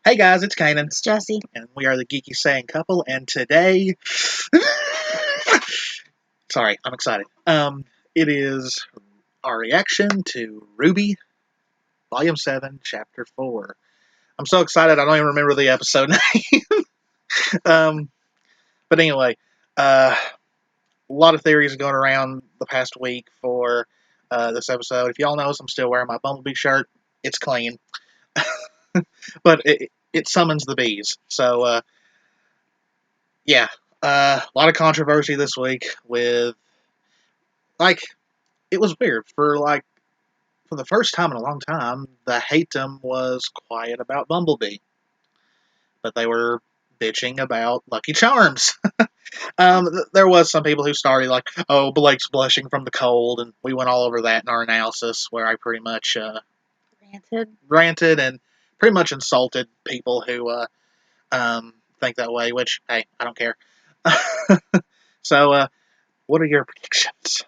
Hey guys, it's Kanan, It's Jesse. and we are the Geeky Saying Couple, and today... Sorry, I'm excited. It is our reaction to Rwby Vol7 Chapter 4. I'm so excited I don't even remember the episode name. But anyway, a lot of theories going around the past week for this episode. If y'all knows, I'm still wearing my Bumblebee shirt. It's clean. But it summons the bees. So, yeah. A lot of controversy this week with, it was weird. For the first time in a long time, the Hatem was quiet about Bumblebee. But they were bitching about Lucky Charms. There was some people who started like, oh, Blake's blushing from the cold, and we went all over that in our analysis, where I pretty much ranted and pretty much insulted people who think that way, which, hey, I don't care. So, what are your predictions?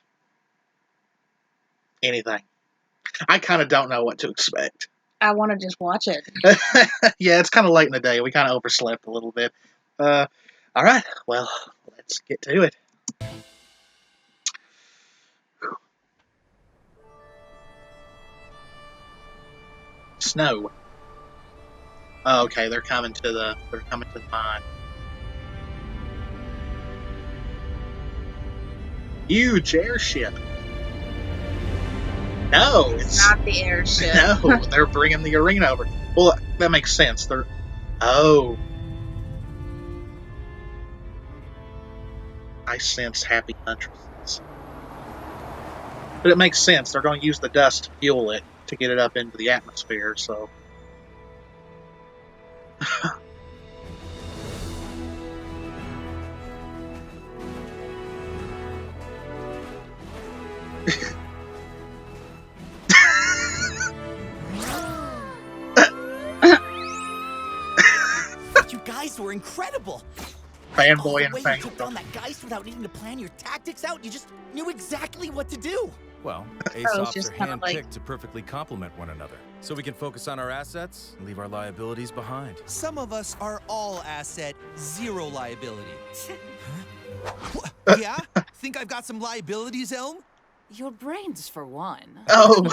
Anything. I kind of don't know what to expect. I want to just watch it. Yeah, it's kind of late in the day. We kind of overslept a little bit. All right, well, let's get to it. Snow. Oh, okay, they're coming to the mine. Huge airship. No, it's not the airship. No, they're bringing the arena over. Well, that makes sense. Oh. I sense happy huntresses. But it makes sense. They're going to use the dust to fuel it to get it up into the atmosphere, so. You guys were incredible. Fanboy and the way you took down that geist without needing to plan your tactics out, you just knew exactly what to do. Well, Aesop's are handpicked to perfectly complement one another, so we can focus on our assets and leave our liabilities behind. Some of us are all asset, zero liability. Yeah? Think I've got some liabilities, Elm? Your brains, for one. Oh.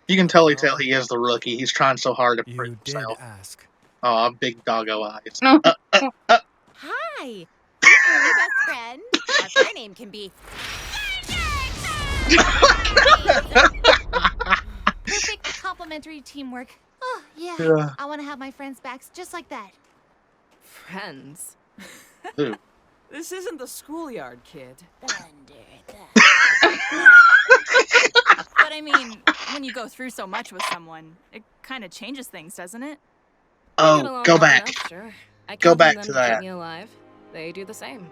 You can totally tell he is the rookie. He's trying so hard to prove himself. You did ask. Oh, big doggo eyes. Hi! I'm your best friend. Our name can be... Perfect complementary teamwork. Oh, yeah. I want to have my friends' backs just like that. Friends? Who? This isn't the schoolyard, kid. But I mean, when you go through so much with someone, it kind of changes things, doesn't it? Oh, go back. Enough, sure. I Go count back on to them that. keep me alive. They do the same.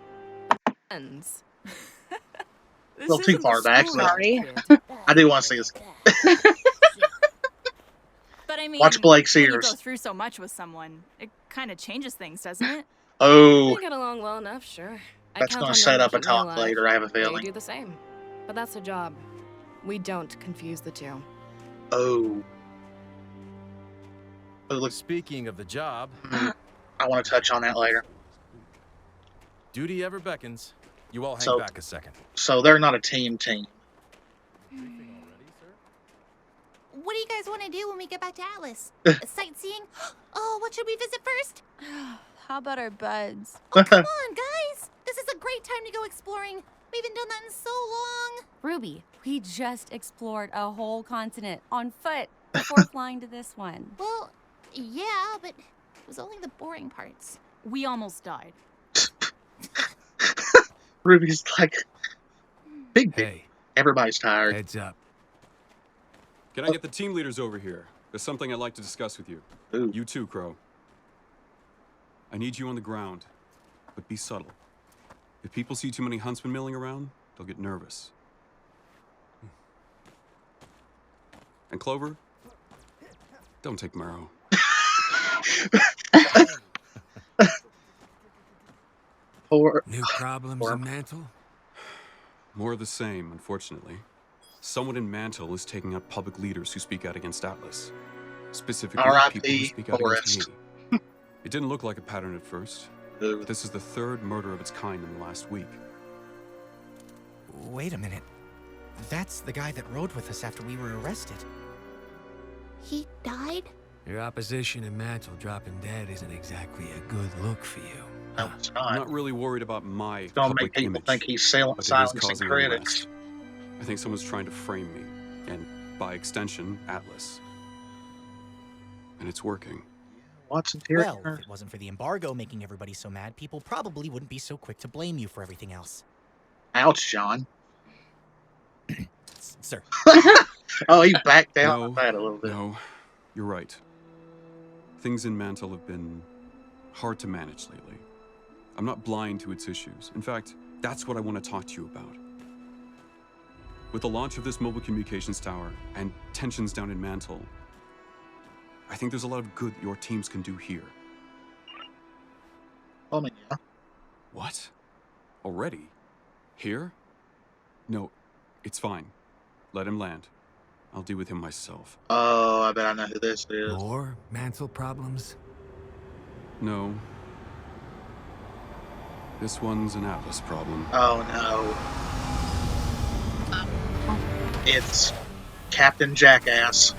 Friends. A little too far back. Sorry. I do want to see this. But I mean, Watch Blake's when you ears. go through so much with someone, it kind of changes things, doesn't it? Oh, We get along well enough, sure. that's going to set up a talk later, I have a They feeling. do the same. But that's the job. We don't confuse the two. Oh. Oh, look, Speaking of the job, I want to touch on that later. duty ever beckons. You all hang So- back a second. So they're not a team. What do you guys want to do when we get back to Atlas? Sightseeing? Oh, what should we visit first? How about our buds? Oh, come on, guys! This is a great time to go exploring. We haven't done that in so long. Rwby, we just explored a whole continent on foot before flying to this one. Well, yeah, but it was only the boring parts. We almost died. Ruby's like, big. Hey, Everybody's tired. heads up. Can I get the team leaders over here? There's something I'd like to discuss with you. Ooh. You too, Crow. I need you on the ground, but be subtle. If people see too many huntsmen milling around, they'll get nervous. And Clover, don't take Marrow. Poor. New problems in Mantle? More of the same, unfortunately. Someone in Mantle is taking out public leaders who speak out against Atlas. Specifically, people who R.I.P. speak out Forrest. against me. It didn't look like a pattern at first, Ooh. but this is the third murder of its kind in the last week. Wait a minute. That's the guy that rode with us after we were arrested. He died? Your opposition in Mantle dropping dead isn't exactly a good look for you. No, it's I'm not. not really worried about my It's gonna public make people image, think he's but it is silencing causing critics. unrest. I think someone's trying to frame me, and by extension, Atlas. And it's working. Watson's here. Well, if it wasn't for the embargo making everybody so mad, people probably wouldn't be so quick to blame you for everything else. Ouch, John. Sir. Oh, he backed down No, on that a little bit. No, you're right. Things in Mantle have been hard to manage lately. I'm not blind to its issues. In fact, that's what I want to talk to you about. With the launch of this mobile communications tower and tensions down in Mantle, I think there's a lot of good your teams can do here. I mean, yeah. What? Already? Here? No, it's fine. Let him land. I'll deal with him myself. Oh, I bet I know who this is. More Mantle problems? No. This one's an Atlas problem. Oh no. It's Captain Jackass.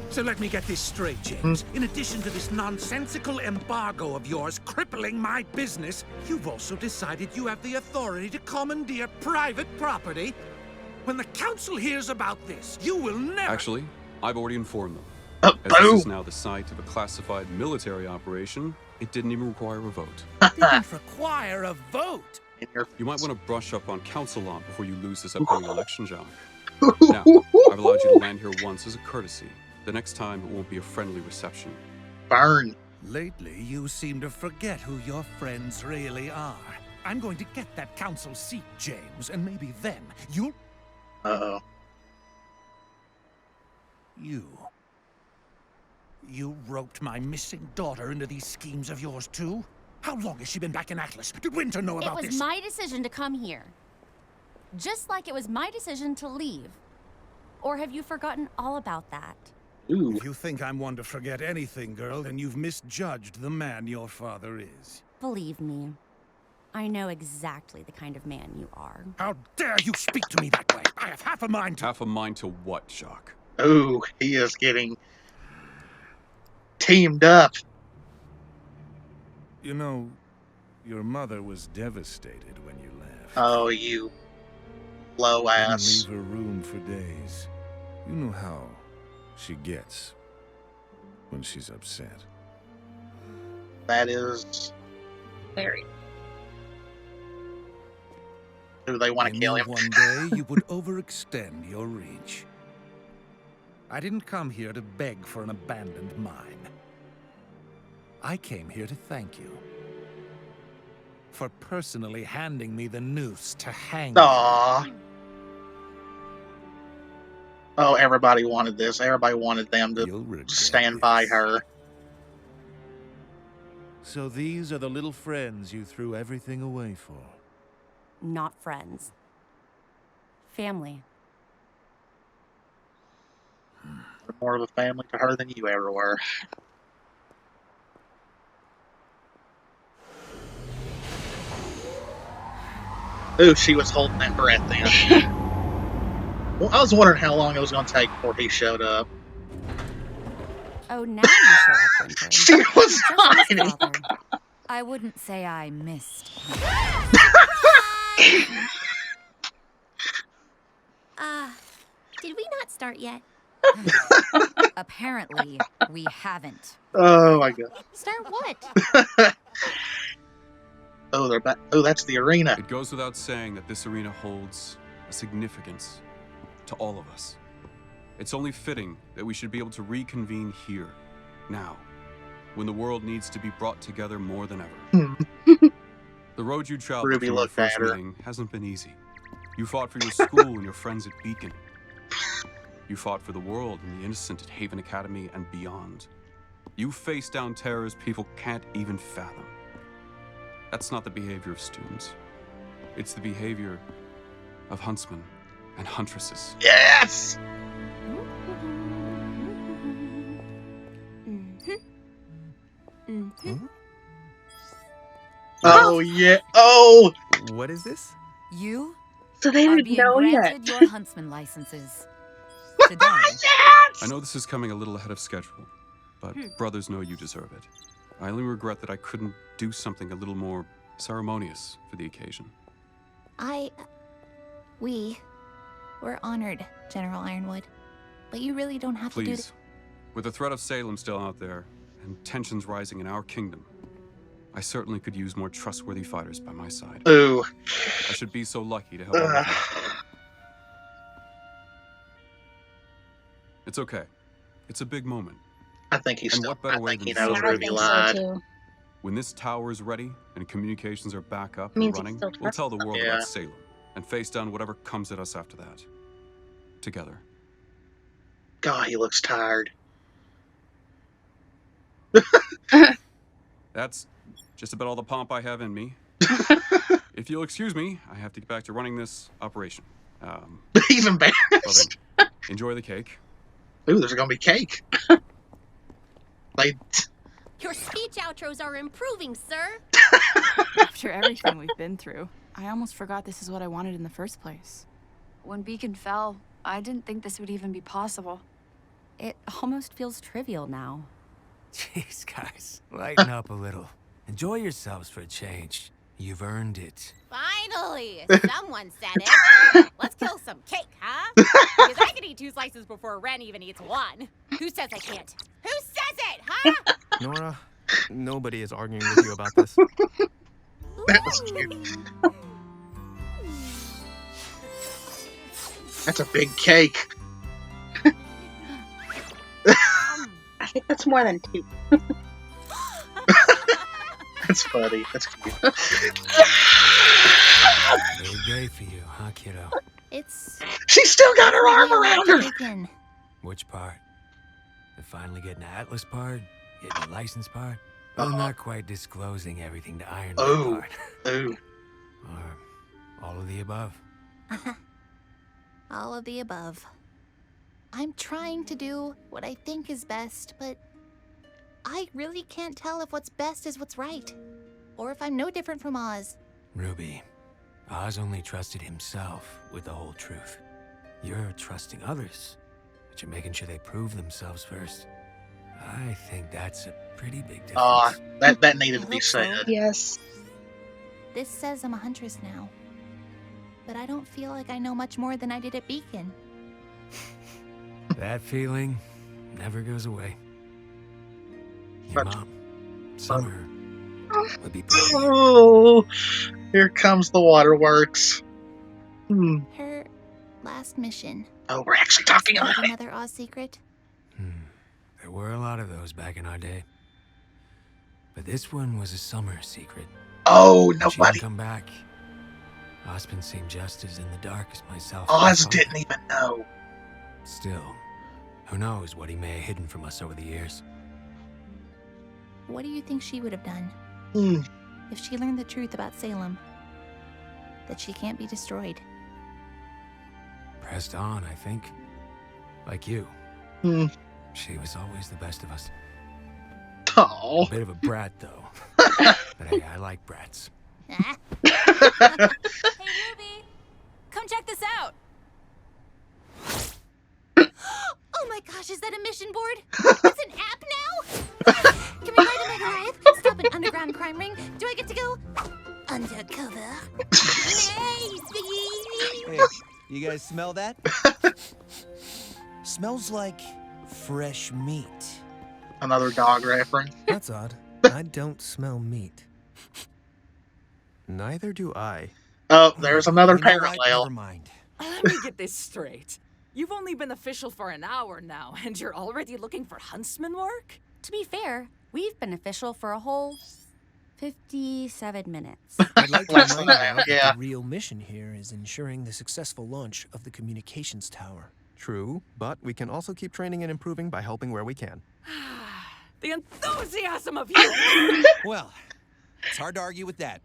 So let me get this straight, James. In addition to this nonsensical embargo of yours crippling my business, you've also decided you have the authority to commandeer private property? When the council hears about this, you will never... Actually, I've already informed them. As Boom! this is now the site of a classified military operation, it didn't even require a vote. Didn't require a vote. You might want to brush up on council law before you lose this upcoming election, John. Now, I've allowed you to land here once as a courtesy. The next time, it won't be a friendly reception. Burn. Lately, you seem to forget who your friends really are. I'm going to get that council seat, James, and maybe then you'll... Uh-oh. You roped my missing daughter into these schemes of yours, too? How long has she been back in Atlas? Did Winter know about this? It was my decision to come here. Just like it was my decision to leave. Or have you forgotten all about that? Ooh. If you think I'm one to forget anything, girl, then you've misjudged the man your father is. Believe me, I know exactly the kind of man you are. How dare you speak to me that way? I have half a mind to... Half a mind to what, Jacques? Ooh, he is getting teamed up. You know, your mother was devastated when you left. Oh, you low ass. Didn't leave her room for days. You know how she gets when she's upset. That is. Very. Do they want to kill him? One day you would overextend your reach. I didn't come here to beg for an abandoned mine. I came here to thank you for personally handing me the noose to hang. Aww. Oh, everybody wanted this. Everybody wanted them to stand by her. So these are the little friends you threw everything away for. Not friends. Family. They're more of a family to her than you ever were. Ooh, she was holding that breath then. Well, I was wondering how long it was going to take before he showed up. Oh, now you show up, Winter. She was hiding. I wouldn't say I missed. Did we not start yet? Apparently, we haven't. Oh my god. Start what? Oh, they're back. Oh, that's the arena. It goes without saying that this arena holds a significance to all of us. It's only fitting that we should be able to reconvene here, now, when the world needs to be brought together more than ever. The road you traveled Ruby from our looked first at her. meeting hasn't been easy. You fought for your school and your friends at Beacon. You fought for the world and the innocent at Haven Academy and beyond. You faced down terrors people can't even fathom. That's not the behavior of students. It's the behavior of huntsmen and huntresses. Yes! Oh, yeah. Oh! What is this? You So they are didn't being know yet. granted your huntsman licenses today. I know this is coming a little ahead of schedule, but brothers know you deserve it. I only regret that I couldn't do something a little more ceremonious for the occasion. We're honored, General Ironwood. But you really don't have to do Please, with the threat of Salem still out there, and tensions rising in our kingdom, I certainly could use more trustworthy fighters by my side. Ooh. I should be so lucky to have all of you. It's okay. It's a big moment. I think he's And still. what better I way think he than knows I celebrate Rwby think so lied. too. When this tower is ready and communications are back up and Means he running, still we'll trusts tell the them. world Yeah. about Salem and face down whatever comes at us after that. Together. God, he looks tired. That's just about all the pomp I have in me. If you'll excuse me, I have to get back to running this operation. He's Well embarrassed. then, enjoy the cake. Ooh, there's gonna be cake. Like, Your speech outros are improving, sir. After everything we've been through, I almost forgot this is what I wanted in the first place. When Beacon fell, I didn't think this would even be possible. It almost feels trivial now. Jeez, guys, lighten up a little. Enjoy yourselves for a change. You've earned it. Finally, someone said it. Let's kill some cake, huh? Because I can eat 2 slices before Ren even eats 1. Who says I can't? Who says it, huh? Nora, nobody is arguing with you about this. that was cute. That's a big cake. I think that's more than 2. That's funny. That's cute. Big day for you, huh, kiddo? It's She's still got her arm really around to her. take in. Which part? The finally getting the Atlas part? Getting the license part? Or not quite disclosing everything to Ironwood Oh. part? Ooh. Or all of the above? All of the above. I'm trying to do what I think is best, but I really can't tell if what's best is what's right. Or if I'm no different from Oz. Rwby, Oz only trusted himself with the whole truth. You're trusting others, but you're making sure they prove themselves first. I think that's a pretty big difference. That needed to I be hope so. said. Yes. This says I'm a huntress now. But I don't feel like I know much more than I did at Beacon. That feeling never goes away. Your But- mom, Summer, would be proud of you. Oh, here comes the waterworks. Her last mission. Oh, we're actually talking Was about that it. another Oz secret? There were a lot of those back in our day. But this one was a Summer secret. Oh, When she didn't nobody. come back. Osmond seemed just as in the dark as myself. Oz and my didn't father. even know. Still, who knows what he may have hidden from us over the years. What do you think she would have done Hmm. if she learned the truth about Salem? That she can't be destroyed. Pressed on, I think. Like you. Hmm. She was always the best of us. Oh. A bit of a brat, though. But hey, I like brats. Ah. Hey, Rwby, come check this out. Oh my gosh, is that a mission board? It's an app now? Can we ride a Mega Live? Stop an underground crime ring? Do I get to go undercover? Nice! Hey, you guys smell that? Smells like fresh meat. Another dog reference. That's odd. I don't smell meat. Neither do I. Oh, there's another You know what? parallel. Never mind. Let me get this straight. You've only been official for an hour now, and you're already looking for huntsman work? To be fair, we've been official for a whole 57 minutes. I'd like to Less remind than you that, that yeah. the real mission here is ensuring the successful launch of the communications tower. True, but we can also keep training and improving by helping where we can. The enthusiasm of you! Well, it's hard to argue with that.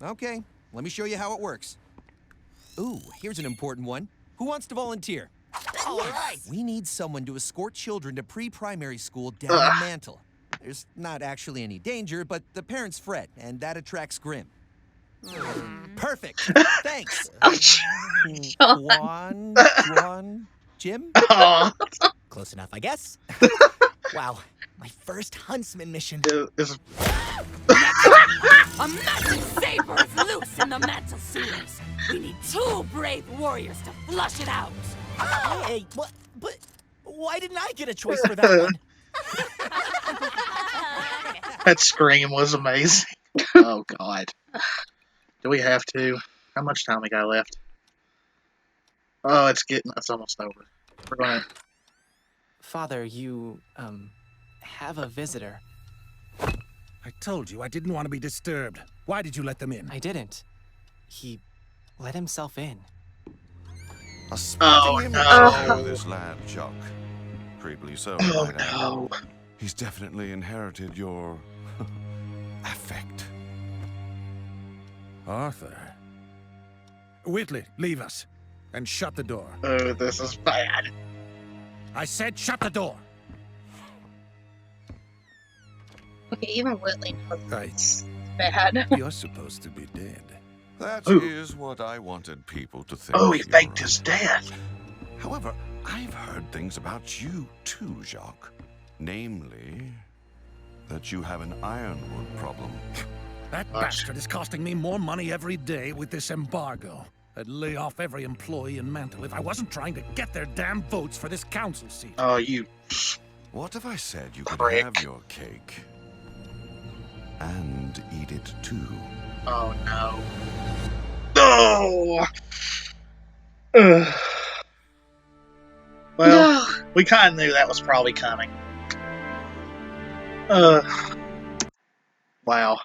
Okay, let me show you how it works. Ooh, here's an important one. Who wants to volunteer? All right. We need someone to escort children to pre-primary school down in Mantle. There's not actually any danger, but the parents fret, and that attracts Grim. Perfect. Thanks. Juan, Jim? Close enough, I guess. Wow, my first huntsman mission. A massive saber is loose in the mantle sewers. We need 2 brave warriors to flush it out. Hey, what? But why didn't I get a choice for that one? That scream was amazing. Oh, God. Do we have to? How much time we got left? Oh, it's almost over. We're going to... Father, you, have a visitor. I told you I didn't want to be disturbed. Why did you let them in? I didn't. He let himself in. This lad, Jock. Creepily so. Oh, no. He's definitely inherited your affect. Arthur. Whitley, leave us. And shut the door. Oh, this is bad. I said shut the door. Okay, even Whitley knows Right. it's bad. You're supposed to be dead. That is what I wanted people to think. Oh, he faked his death. However, I've heard things about you too, Jacques. Namely, that you have an ironwood problem. That bastard is costing me more money every day with this embargo. I'd lay off every employee in Mantle if I wasn't trying to get their damn votes for this council seat. Oh, you... What if I said you could prick. have your cake and eat it too? Oh, no. No! Ugh. Well, we kind of knew that was probably coming. Wow.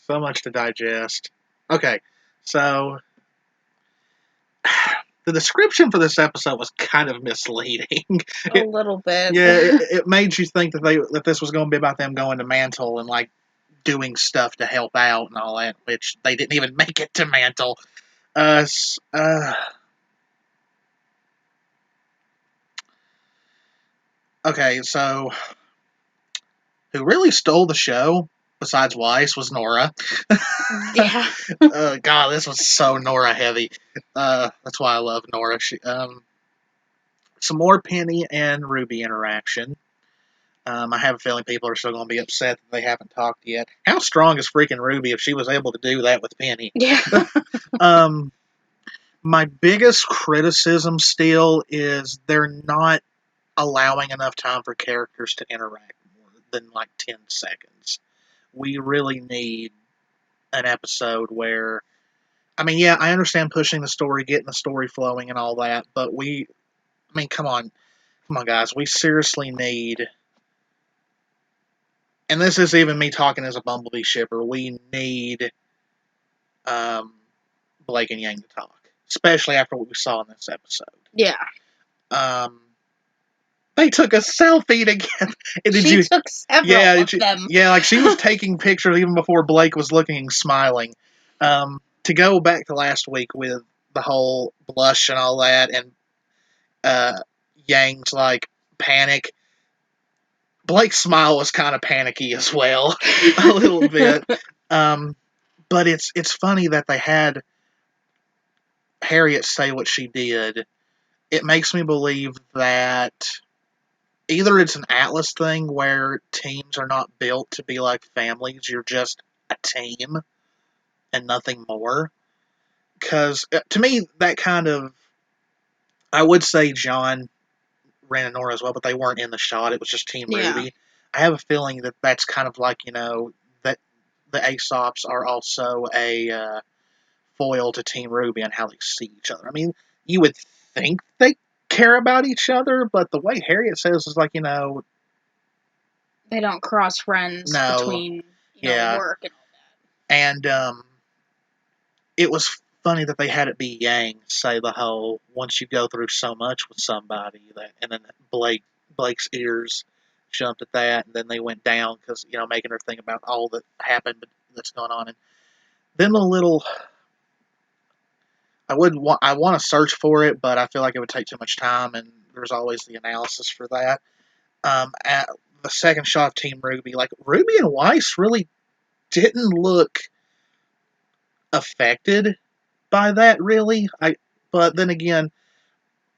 So much to digest. Okay, so the description for this episode was kind of misleading. A little bit. Yeah, it made you think that this was going to be about them going to Mantle and like doing stuff to help out and all that, which they didn't even make it to Mantle. Okay, so who really stole the show, besides Weiss, was Nora. Yeah. God, this was so Nora heavy. That's why I love Nora. Some more Penny and Ruby interaction. I have a feeling people are still going to be upset that they haven't talked yet. How strong is freaking Ruby if she was able to do that with Penny? Yeah. My biggest criticism still is they're not allowing enough time for characters to interact more than like 10 seconds. We really need an episode where, I mean, yeah, I understand pushing the story, getting the story flowing and all that, but come on, guys, we seriously need, and this is even me talking as a Bumblebee shipper, we need Blake and Yang to talk, especially after what we saw in this episode. Yeah. They took a selfie together. She took several of them. Yeah, like she was taking pictures even before Blake was looking and smiling. To go back to last week with the whole blush and all that, and Yang's like panic. Blake's smile was kind of panicky as well, a little bit. But it's funny that they had Harriet say what she did. It makes me believe that either it's an Atlas thing where teams are not built to be like families, you're just a team and nothing more. Because to me, that kind of, I would say John ran and Nora as well, but they weren't in the shot. It was just Team Ruby. I have a feeling that that's kind of like, that the Aesops are also a foil to Team Ruby and how they see each other. I mean, you would think they care about each other, but the way Harriet says is like, they don't cross friends between work and all that. And it was funny that they had it be Yang say the whole, once you go through so much with somebody, that, and then Blake's ears jumped at that, and then they went down because, making her think about all that happened that's going on. And then the little, I want to search for it, but I feel like it would take too much time, and there's always the analysis for that. At the second shot of Team Rwby, like Rwby and Weiss really didn't look affected by that, really. But then again,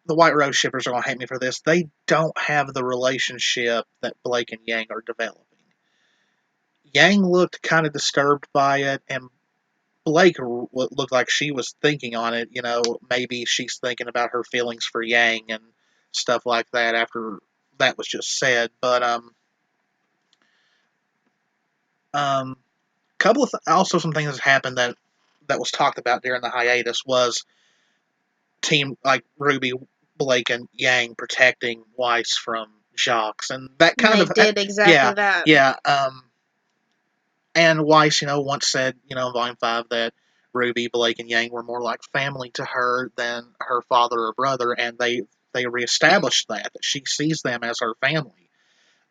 the White Rose shippers are going to hate me for this. They don't have the relationship that Blake and Yang are developing. Yang looked kind of disturbed by it, and Blake looked like she was thinking on it. Maybe she's thinking about her feelings for Yang and stuff like that after that was just said. But couple of also some things that happened that was talked about during the hiatus was team like Rwby, Blake, and Yang protecting Weiss from Jacques, and that kind of did exactly that. Yeah. And Weiss, once said, in Volume 5 that Rwby, Blake, and Yang were more like family to her than her father or brother, and they reestablished that she sees them as her family,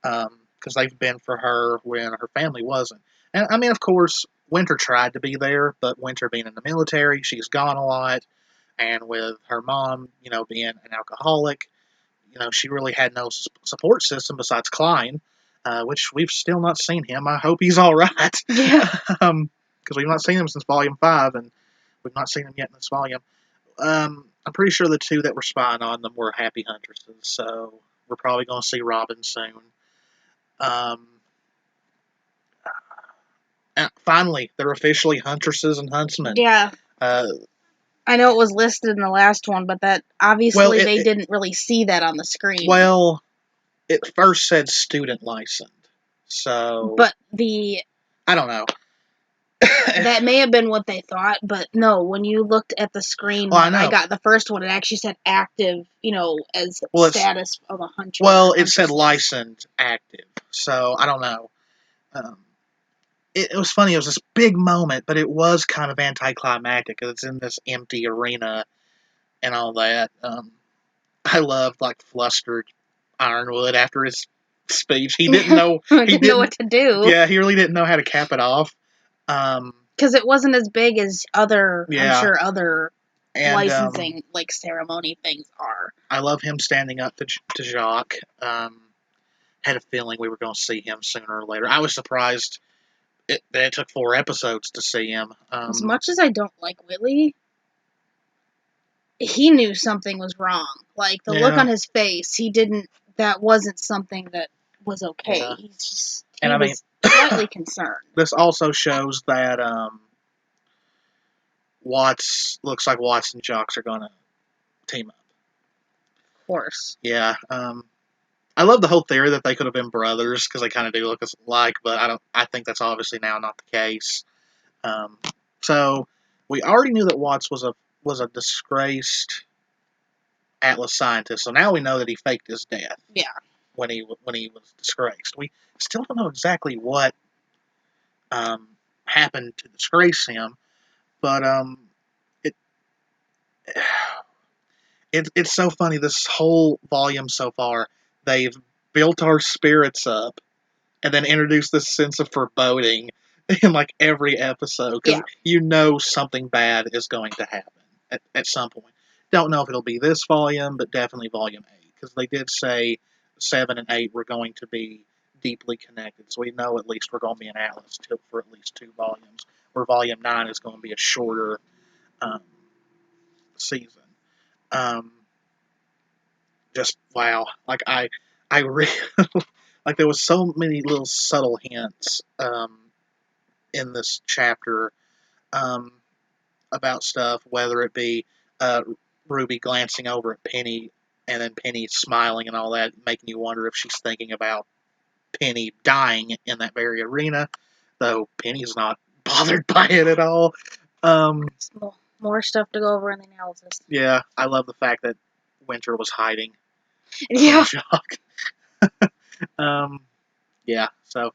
because they've been for her when her family wasn't. And I mean, of course, Winter tried to be there, but Winter being in the military, she's gone a lot, and with her mom, being an alcoholic, she really had no support system besides Klein, which we've still not seen him. I hope he's all right. Yeah. Because we've not seen him since Volume 5, and we've not seen him yet in this volume. I'm pretty sure the two that were spying on them were Happy Huntresses, so we're probably going to see Robin soon. And finally, they're officially Huntresses and Huntsmen. Yeah. I know it was listed in the last one, but that obviously they didn't really see that on the screen. Well, it first said student licensed, so... But I don't know. That may have been what they thought, but no, when you looked at the screen when I got the first one, it actually said active, as status of a huntress. Well, it said licensed active, so I don't know. It was funny. It was this big moment, but it was kind of anticlimactic because it's in this empty arena and all that. I loved flustered Ironwood after his speech. He didn't know. He didn't know what to do. Yeah, he really didn't know how to cap it off. Because it wasn't as big as other. Yeah. I'm sure other licensing ceremony things are. I love him standing up to Jacques. Had a feeling we were going to see him sooner or later. I was surprised that it took 4 episodes to see him. As much as I don't like Whitley, he knew something was wrong. Like, the look on his face, that wasn't something that was okay. Yeah. He was slightly concerned. This also shows that looks like Watts and Jacques are going to team up. Of course. Yeah. I love the whole theory that they could have been brothers because they kind of do look alike, but I think that's obviously now not the case. So we already knew that Watts was a disgraced Atlas scientist, so now we know that he faked his death. Yeah. When he was disgraced, we still don't know exactly what happened to disgrace him, but it's so funny. This whole volume so far, they've built our spirits up and then introduced this sense of foreboding in every episode because something bad is going to happen at some point. Don't know if it'll be this volume, but definitely volume 8 because they did say 7 and 8 were going to be deeply connected, so we know at least we're going to be in Atlas for at least 2 volumes, where volume 9 is going to be a shorter season. Just wow! I really there was so many little subtle hints in this chapter about stuff, whether it be Rwby glancing over at Penny and then Penny smiling and all that, making you wonder if she's thinking about Penny dying in that very arena, though Penny's not bothered by it at all. More stuff to go over in the analysis. Yeah, I love the fact that Winter was hiding. Yeah. Yeah, so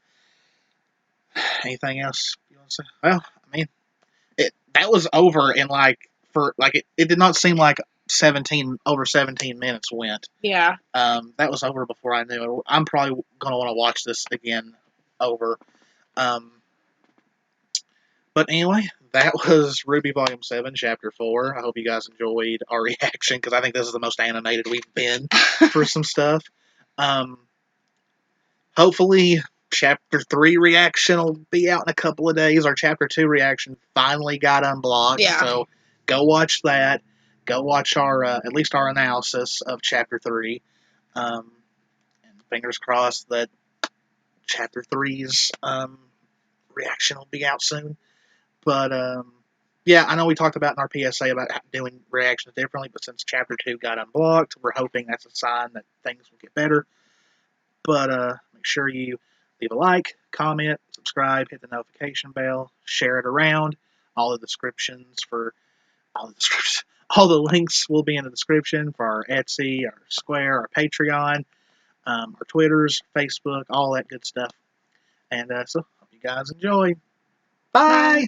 anything else you want to say? Well, I mean, that was over in it did not seem like over 17 minutes went. Yeah. That was over before I knew it. I'm probably going to want to watch this again over. But anyway, that was Rwby Volume 7, Chapter 4. I hope you guys enjoyed our reaction, because I think this is the most animated we've been for some stuff. hopefully Chapter 3 reaction will be out in a couple of days. Our Chapter 2 reaction finally got unblocked, so go watch that. Go watch our at least our analysis of Chapter 3. And fingers crossed that Chapter 3's reaction will be out soon. But, yeah, I know we talked about in our PSA about doing reactions differently, but since Chapter 2 got unblocked, we're hoping that's a sign that things will get better. But make sure you leave a like, comment, subscribe, hit the notification bell, share it around. All the links will be in the description for our Etsy, our Square, our Patreon, our Twitters, Facebook, all that good stuff. And so, hope you guys enjoy. Bye.